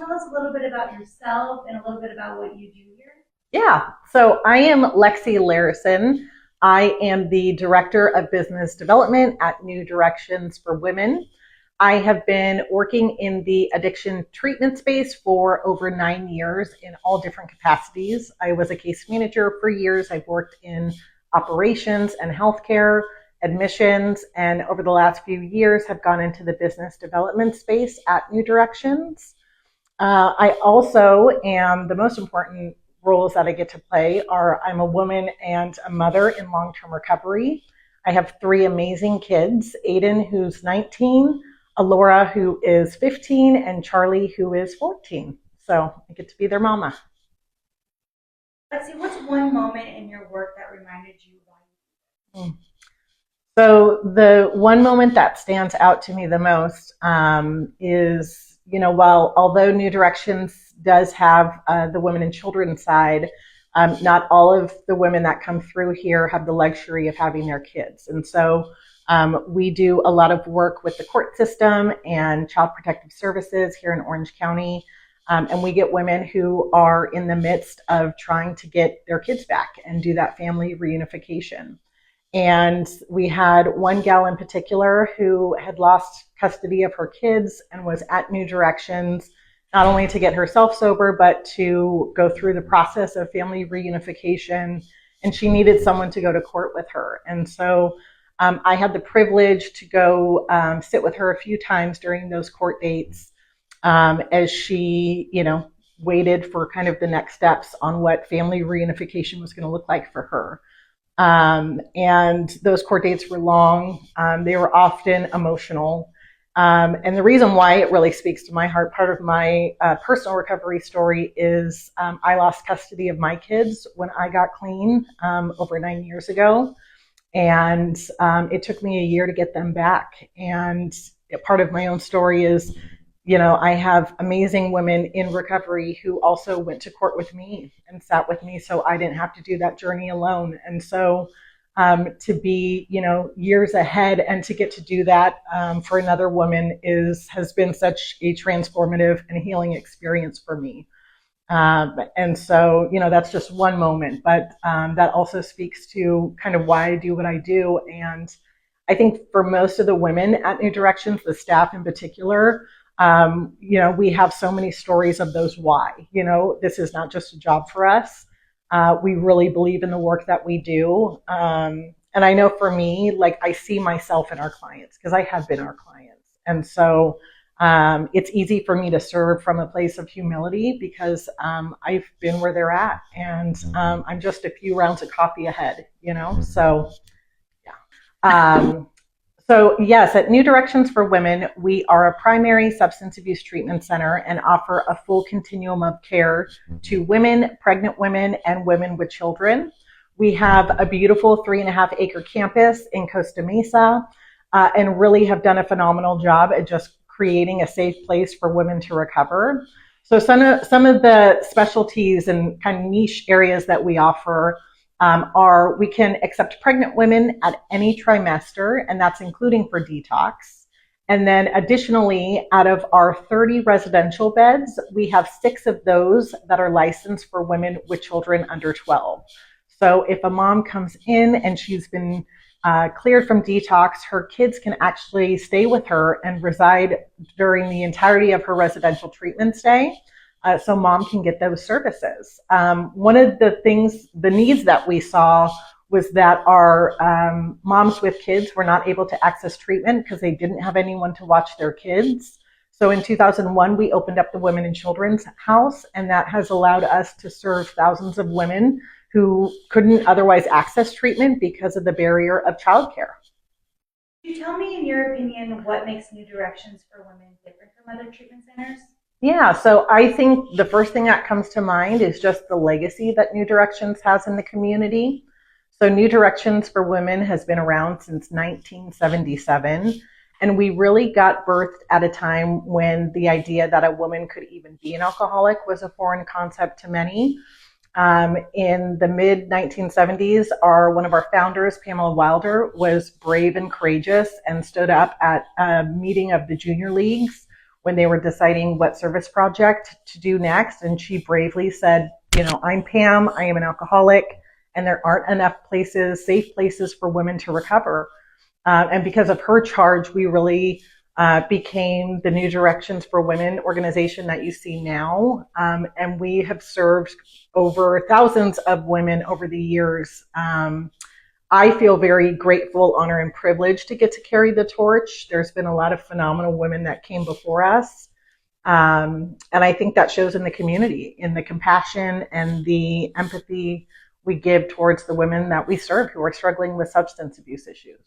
tell us a little bit about yourself and a little bit about what you do here? Yeah, so I am Lexi Larison. I am the Director of Business Development at New Directions for Women. I have been working in the addiction treatment space for over 9 years in all different capacities. I was a case manager for years. I've worked in operations and healthcare, admissions, and over the last few years have gone into the business development space at New Directions. I also am, the most important roles that I get to play are I'm a woman and a mother in long-term recovery. I have three amazing kids, Aiden, who's 19, Alora, who is 15, and Charlie, who is 14. So I get to be their mama. Lexi, what's one moment in your work that reminded you why you do this? So the one moment that stands out to me the most is, although New Directions does have the women and children side, not all of the women that come through here have the luxury of having their kids. And so we do a lot of work with the court system and child protective services here in Orange County. And we get women who are in the midst of trying to get their kids back and do that family reunification. And we had one gal in particular who had lost custody of her kids and was at New Directions, not only to get herself sober, but to go through the process of family reunification. And she needed someone to go to court with her. And so I had the privilege to go sit with her a few times during those court dates as she, waited for kind of the next steps on what family reunification was going to look like for her. And those court dates were long. They were often emotional. And the reason why it really speaks to my heart, part of my personal recovery story is I lost custody of my kids when I got clean over 9 years ago. And it took me a year to get them back. And part of my own story is, I have amazing women in recovery who also went to court with me and sat with me so I didn't have to do that journey alone. And so to be, years ahead and to get to do that for another woman has been such a transformative and healing experience for me. And so, that's just one moment, but that also speaks to kind of why I do what I do. And I think for most of the women at New Directions, the staff in particular, we have so many stories of those why. This is not just a job for us. We really believe in the work that we do. And I know for me, I see myself in our clients because I have been our clients. And so it's easy for me to serve from a place of humility because I've been where they're at. And I'm just a few rounds of coffee ahead, So, yeah. So yes, at New Directions for Women, we are a primary substance abuse treatment center and offer a full continuum of care to women, pregnant women, and women with children. We have a beautiful 3.5-acre campus in Costa Mesa and really have done a phenomenal job at just creating a safe place for women to recover. So some of the specialties and kind of niche areas that we offer are we can accept pregnant women at any trimester, and that's including for detox. And then additionally, out of our 30 residential beds, we have 6 of those that are licensed for women with children under 12. So if a mom comes in and she's been cleared from detox, her kids can actually stay with her and reside during the entirety of her residential treatment stay. So mom can get those services. One of the needs that we saw was that our moms with kids were not able to access treatment because they didn't have anyone to watch their kids. So in 2001, we opened up the Women and Children's House, and that has allowed us to serve thousands of women who couldn't otherwise access treatment because of the barrier of childcare. Can you tell me, in your opinion, what makes New Directions for Women different from other treatment centers? Yeah, so I think the first thing that comes to mind is just the legacy that New Directions has in the community. So New Directions for Women has been around since 1977, and we really got birthed at a time when the idea that a woman could even be an alcoholic was a foreign concept to many. In the mid-1970s, one of our founders, Pamela Wilder, was brave and courageous and stood up at a meeting of the junior leagues when they were deciding what service project to do next. And she bravely said, I'm Pam, I am an alcoholic, and there aren't enough places, safe places for women to recover. And because of her charge, we really became the New Directions for Women organization that you see now. And we have served over thousands of women over the years. I feel very grateful, honored, and privileged to get to carry the torch. There's been a lot of phenomenal women that came before us. And I think that shows in the community, in the compassion and the empathy we give towards the women that we serve who are struggling with substance abuse issues.